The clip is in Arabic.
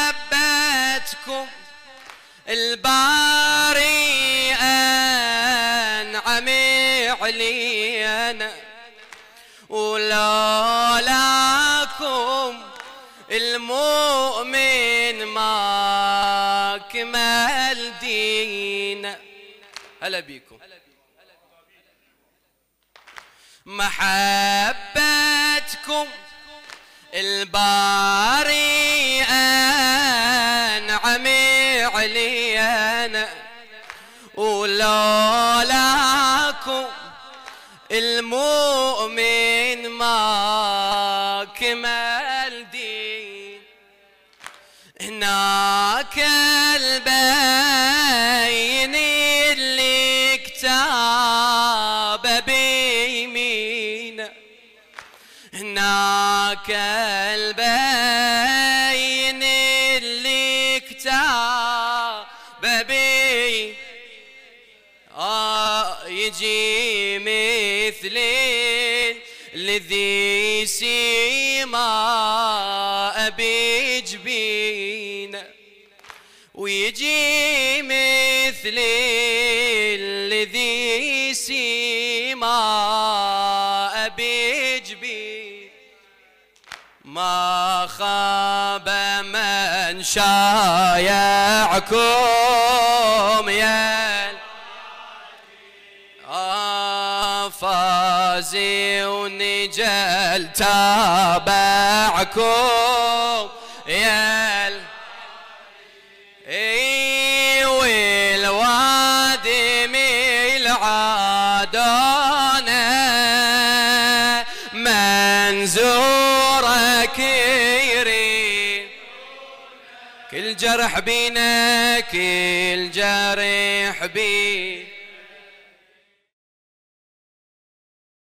محبتكم الباري أنعم علينا، ولولاكم المؤمن ما كمل دينا. هلا بيكم. محبتكم الباري أنعم علينا، ولولاكم المؤمن ما كمل دين. هناك البين اللي كتاب بيمين، هناك البين اللي كتاب بيمين، يجي مثلين لذي سيما بجبين، ويجي مثل الذي سيما بجبين. ما خاب من شايعكم يا فازي ونجل تابعكم يا والوادم العادانة منزورك يريد، كل جرح بينا كل جرح بينا